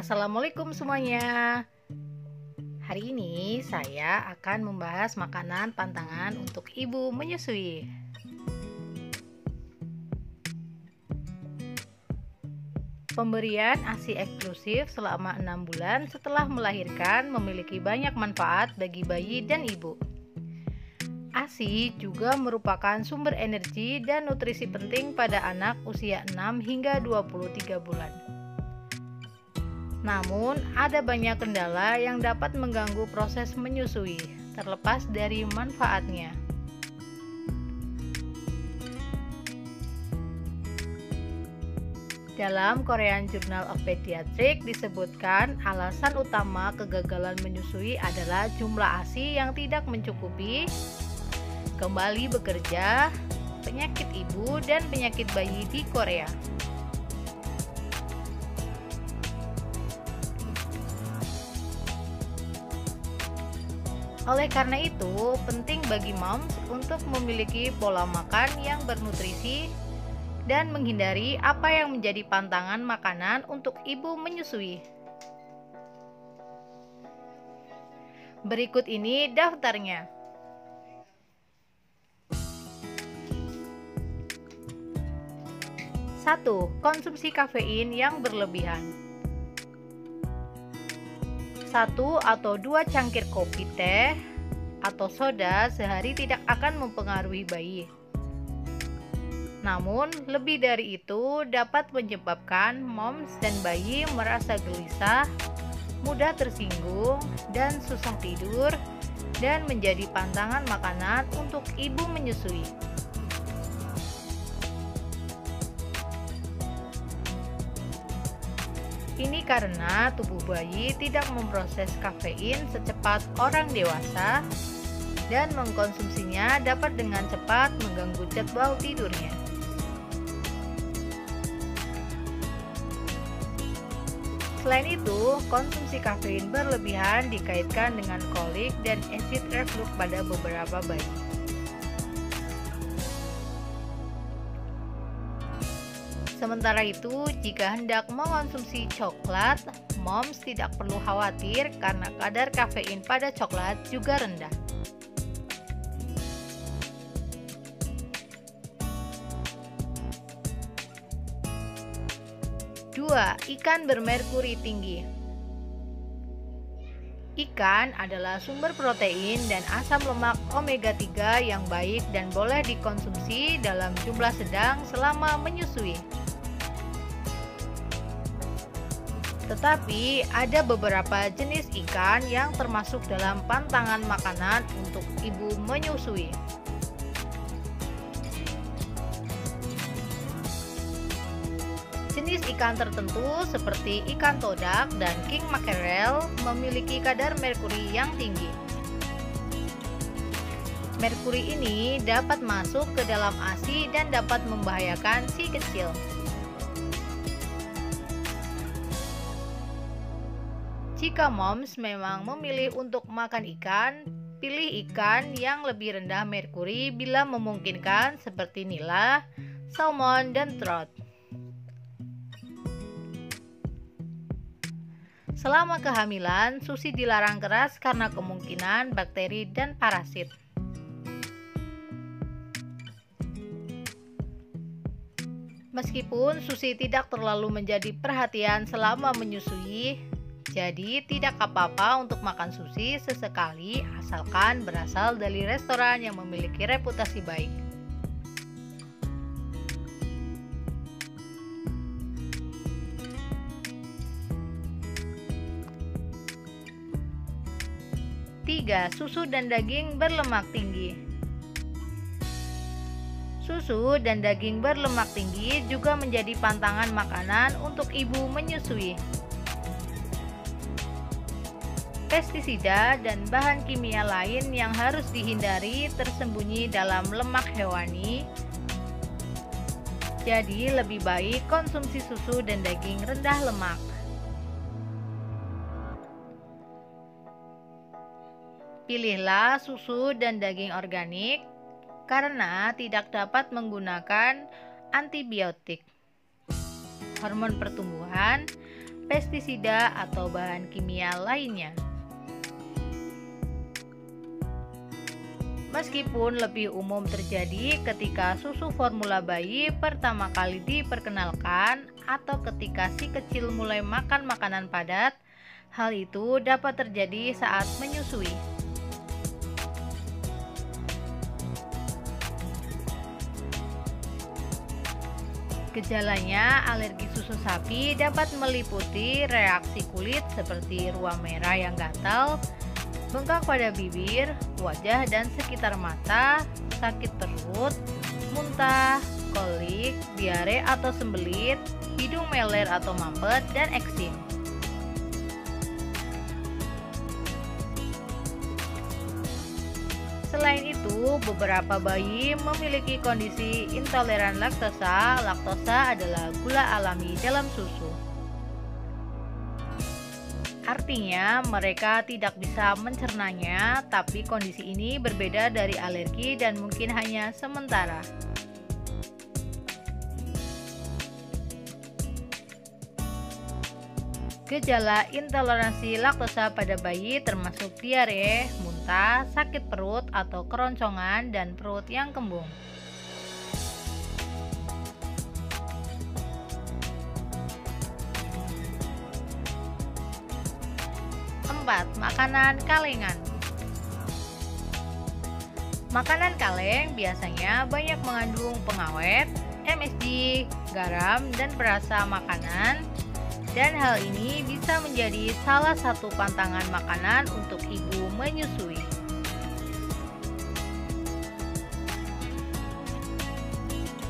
Assalamualaikum semuanya. Hari ini saya akan membahas makanan pantangan untuk ibu menyusui. Pemberian ASI eksklusif selama 6 bulan setelah melahirkan memiliki banyak manfaat bagi bayi dan ibu. ASI juga merupakan sumber energi dan nutrisi penting pada anak usia 6 hingga 23 bulan. Namun, ada banyak kendala yang dapat mengganggu proses menyusui, terlepas dari manfaatnya. Dalam Korean Journal of Pediatrics disebutkan alasan utama kegagalan menyusui adalah jumlah ASI yang tidak mencukupi, kembali bekerja, penyakit ibu, dan penyakit bayi di Korea. Oleh karena itu, penting bagi moms untuk memiliki pola makan yang bernutrisi dan menghindari apa yang menjadi pantangan makanan untuk ibu menyusui. Berikut ini daftarnya. 1. Konsumsi kafein yang berlebihan. 1 atau 2 cangkir kopi, teh, atau soda sehari tidak akan mempengaruhi bayi. Namun, lebih dari itu dapat menyebabkan moms dan bayi merasa gelisah, mudah tersinggung, dan susah tidur, dan menjadi pantangan makanan untuk ibu menyusui. Ini karena tubuh bayi tidak memproses kafein secepat orang dewasa dan mengkonsumsinya dapat dengan cepat mengganggu jadwal tidurnya. Selain itu, konsumsi kafein berlebihan dikaitkan dengan kolik dan acid reflux pada beberapa bayi. Sementara itu, jika hendak mengonsumsi coklat, moms tidak perlu khawatir karena kadar kafein pada coklat juga rendah. Dua, ikan bermerkuri tinggi. Ikan adalah sumber protein dan asam lemak omega 3 yang baik dan boleh dikonsumsi dalam jumlah sedang selama menyusui. Tetapi ada beberapa jenis ikan yang termasuk dalam pantangan makanan untuk ibu menyusui. Jenis ikan tertentu seperti ikan todak dan king mackerel memiliki kadar merkuri yang tinggi. Merkuri ini dapat masuk ke dalam ASI dan dapat membahayakan si kecil. Jika moms memang memilih untuk makan ikan, pilih ikan yang lebih rendah merkuri bila memungkinkan seperti nila, salmon, dan trout. Selama kehamilan, sushi dilarang keras karena kemungkinan bakteri dan parasit. Meskipun sushi tidak terlalu menjadi perhatian selama menyusui, jadi tidak apa-apa untuk makan sushi sesekali asalkan berasal dari restoran yang memiliki reputasi baik. Tiga, susu dan daging berlemak tinggi. Susu dan daging berlemak tinggi juga menjadi pantangan makanan untuk ibu menyusui. Pestisida dan bahan kimia lain yang harus dihindari tersembunyi dalam lemak hewani. Jadi lebih baik konsumsi susu dan daging rendah lemak. Pilihlah susu dan daging organik karena tidak dapat menggunakan antibiotik, hormon pertumbuhan, pestisida, atau bahan kimia lainnya. Meskipun lebih umum terjadi ketika susu formula bayi pertama kali diperkenalkan atau ketika si kecil mulai makan makanan padat, hal itu dapat terjadi saat menyusui. Gejalanya, alergi susu sapi dapat meliputi reaksi kulit seperti ruam merah yang gatal, bengkak pada bibir, wajah dan sekitar mata, sakit perut, muntah, kolik, diare atau sembelit, hidung meler atau mampet, dan eksim. Selain itu, beberapa bayi memiliki kondisi intoleran laktosa. Laktosa adalah gula alami dalam susu. Artinya, mereka tidak bisa mencernanya, tapi kondisi ini berbeda dari alergi dan mungkin hanya sementara. Gejala intoleransi laktosa pada bayi termasuk diare, muntah, sakit perut atau keroncongan, dan perut yang kembung. 4. Makanan kalengan. Makanan kaleng biasanya banyak mengandung pengawet, MSG, garam, dan perasa makanan, dan hal ini bisa menjadi salah satu pantangan makanan untuk ibu menyusui.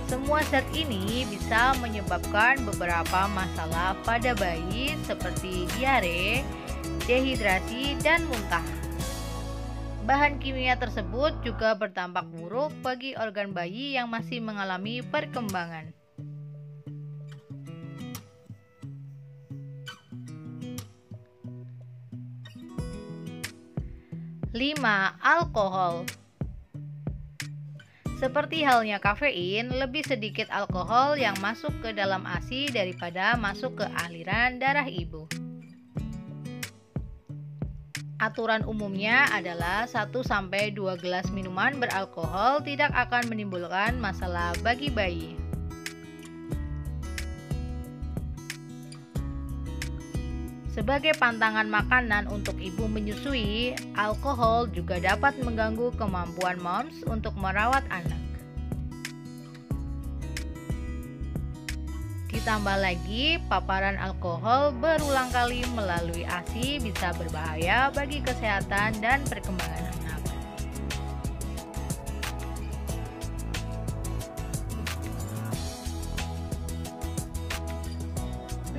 Semua zat ini bisa menyebabkan beberapa masalah pada bayi seperti diare, dehidrasi, dan muntah. Bahan kimia tersebut juga berdampak buruk bagi organ bayi yang masih mengalami perkembangan. Lima, alkohol. Seperti halnya kafein, lebih sedikit alkohol yang masuk ke dalam ASI daripada masuk ke aliran darah ibu. Aturan umumnya adalah 1-2 gelas minuman beralkohol tidak akan menimbulkan masalah bagi bayi. Sebagai pantangan makanan untuk ibu menyusui, alkohol juga dapat mengganggu kemampuan moms untuk merawat anak. Ditambah lagi, paparan alkohol berulang kali melalui ASI bisa berbahaya bagi kesehatan dan perkembangan anak.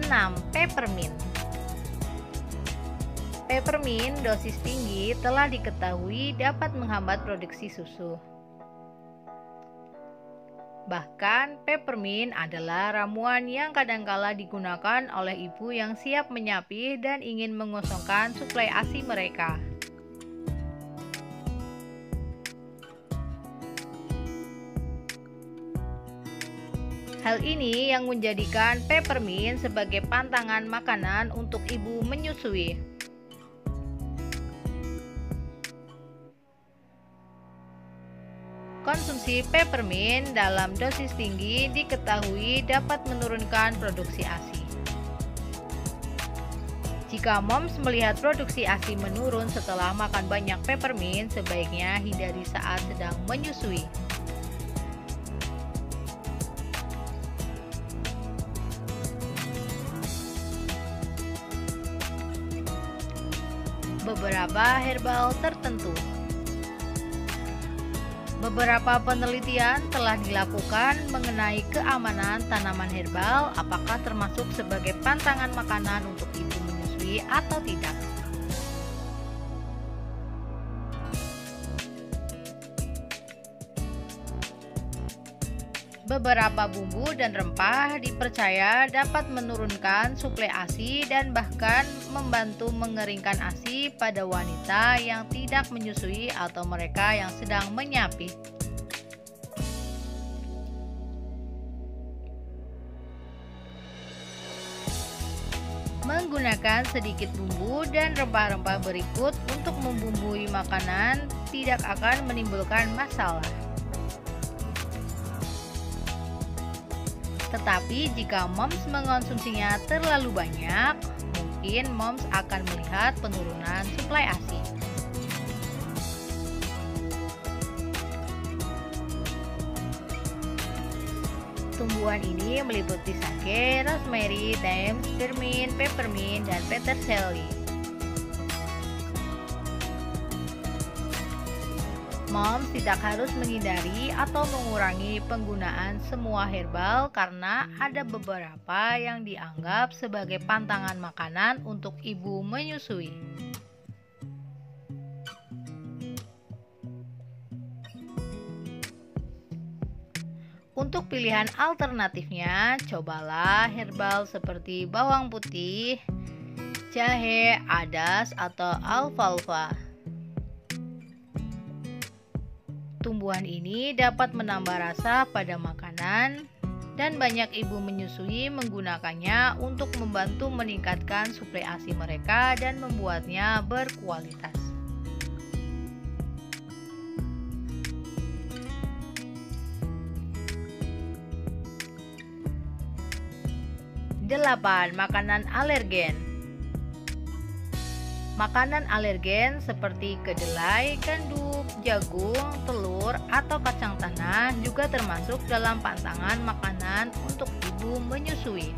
6. Peppermint. Peppermint dosis tinggi telah diketahui dapat menghambat produksi susu. Bahkan, peppermint adalah ramuan yang kadangkala digunakan oleh ibu yang siap menyapih dan ingin mengosongkan suplai ASI mereka. Hal ini yang menjadikan peppermint sebagai pantangan makanan untuk ibu menyusui. Konsumsi peppermint dalam dosis tinggi diketahui dapat menurunkan produksi ASI. Jika moms melihat produksi ASI menurun setelah makan banyak peppermint, sebaiknya hindari saat sedang menyusui. Beberapa herbal tertentu. Beberapa penelitian telah dilakukan mengenai keamanan tanaman herbal, apakah termasuk sebagai pantangan makanan untuk ibu menyusui atau tidak. Beberapa bumbu dan rempah dipercaya dapat menurunkan suplai ASI dan bahkan membantu mengeringkan ASI pada wanita yang tidak menyusui atau mereka yang sedang menyapih. Menggunakan sedikit bumbu dan rempah-rempah berikut untuk membumbui makanan tidak akan menimbulkan masalah. Tetapi jika moms mengonsumsinya terlalu banyak, mungkin moms akan melihat penurunan suplai ASI. Tumbuhan ini meliputi sage, rosemary, thyme, spearmint, peppermint, dan peterselie. Moms tidak harus menghindari atau mengurangi penggunaan semua herbal karena ada beberapa yang dianggap sebagai pantangan makanan untuk ibu menyusui. Untuk pilihan alternatifnya, cobalah herbal seperti bawang putih, jahe, adas, atau alfalfa. Tumbuhan ini dapat menambah rasa pada makanan dan banyak ibu menyusui menggunakannya untuk membantu meningkatkan suplai ASI mereka dan membuatnya berkualitas. 8. Makanan alergen. Makanan alergen seperti kedelai, gandum, jagung, telur, atau kacang tanah juga termasuk dalam pantangan makanan untuk ibu menyusui.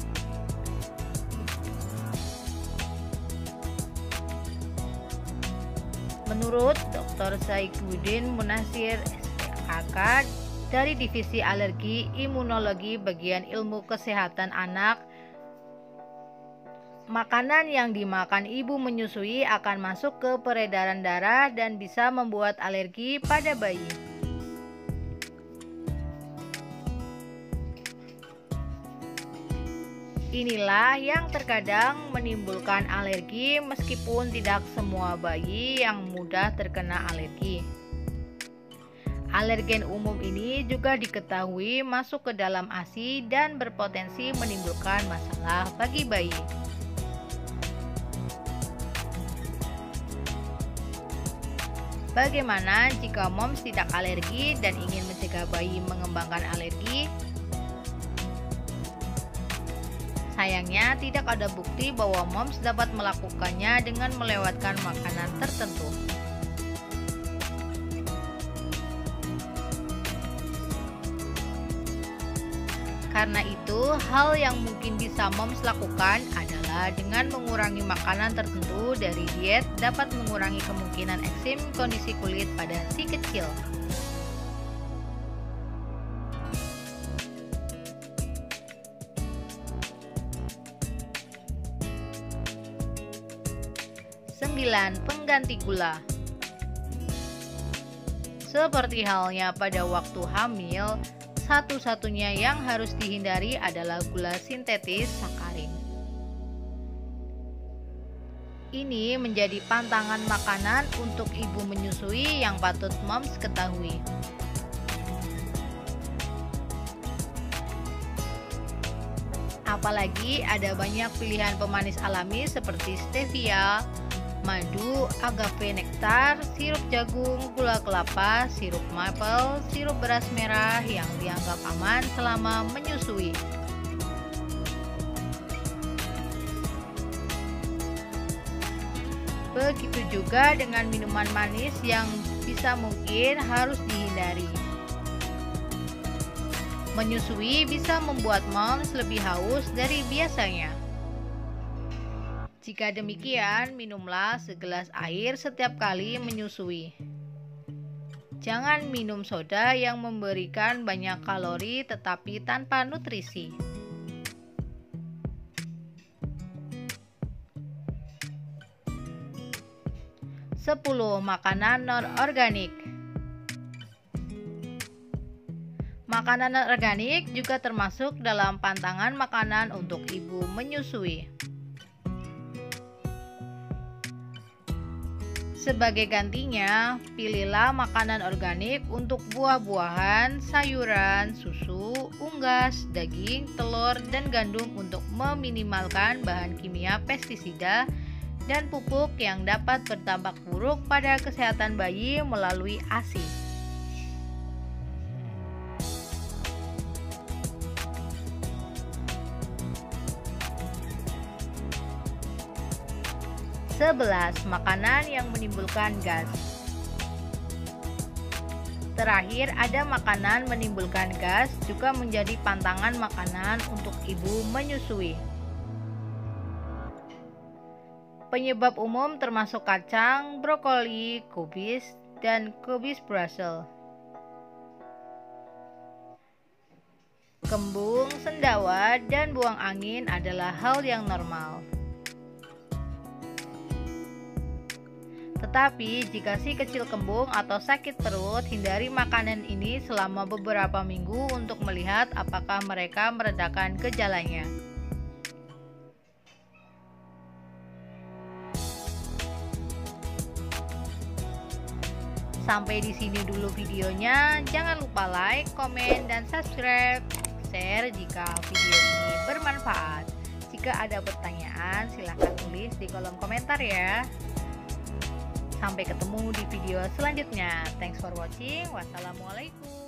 Menurut Dr. Saifuddin Munasir, SPKK, dari Divisi Alergi Imunologi Bagian Ilmu Kesehatan Anak, makanan yang dimakan ibu menyusui akan masuk ke peredaran darah dan bisa membuat alergi pada bayi. Inilah yang terkadang menimbulkan alergi meskipun tidak semua bayi yang mudah terkena alergi. Alergen umum ini juga diketahui masuk ke dalam ASI dan berpotensi menimbulkan masalah bagi bayi. Bagaimana jika moms tidak alergi dan ingin mencegah bayi mengembangkan alergi? Sayangnya tidak ada bukti bahwa moms dapat melakukannya dengan melewatkan makanan tertentu. Karena itu, hal yang mungkin bisa moms lakukan adalah dengan mengurangi makanan tertentu dari diet dapat mengurangi kemungkinan eksim kondisi kulit pada si kecil. Pengganti gula. Seperti halnya pada waktu hamil, satu-satunya yang harus dihindari adalah gula sintetis sakarin. Ini menjadi pantangan makanan untuk ibu menyusui yang patut moms ketahui. Apalagi ada banyak pilihan pemanis alami seperti stevia, madu, agave nektar, sirup jagung, gula kelapa, sirup maple, sirup beras merah yang dianggap aman selama menyusui. Begitu juga dengan minuman manis yang bisa mungkin harus dihindari. Menyusui bisa membuat moms lebih haus dari biasanya. Jika demikian, minumlah segelas air setiap kali menyusui. Jangan minum soda yang memberikan banyak kalori tetapi tanpa nutrisi. 10. Makanan non-organik. Makanan non-organik juga termasuk dalam pantangan makanan untuk ibu menyusui. Sebagai gantinya, pilihlah makanan organik untuk buah-buahan, sayuran, susu, unggas, daging, telur, dan gandum untuk meminimalkan bahan kimia pestisida dan pupuk yang dapat berdampak buruk pada kesehatan bayi melalui ASI. Sebelas, makanan yang menimbulkan gas. Terakhir, ada makanan menimbulkan gas juga menjadi pantangan makanan untuk ibu menyusui. Penyebab umum termasuk kacang, brokoli, kubis, dan kubis Brussels. Kembung, sendawa, dan buang angin adalah hal yang normal. Tetapi jika si kecil kembung atau sakit perut, hindari makanan ini selama beberapa minggu untuk melihat apakah mereka meredakan gejalanya. Sampai di sini dulu videonya. Jangan lupa like, komen, dan subscribe. Share jika video ini bermanfaat. Jika ada pertanyaan, silahkan tulis di kolom komentar ya. Sampai ketemu di video selanjutnya. Thanks for watching. Wassalamualaikum.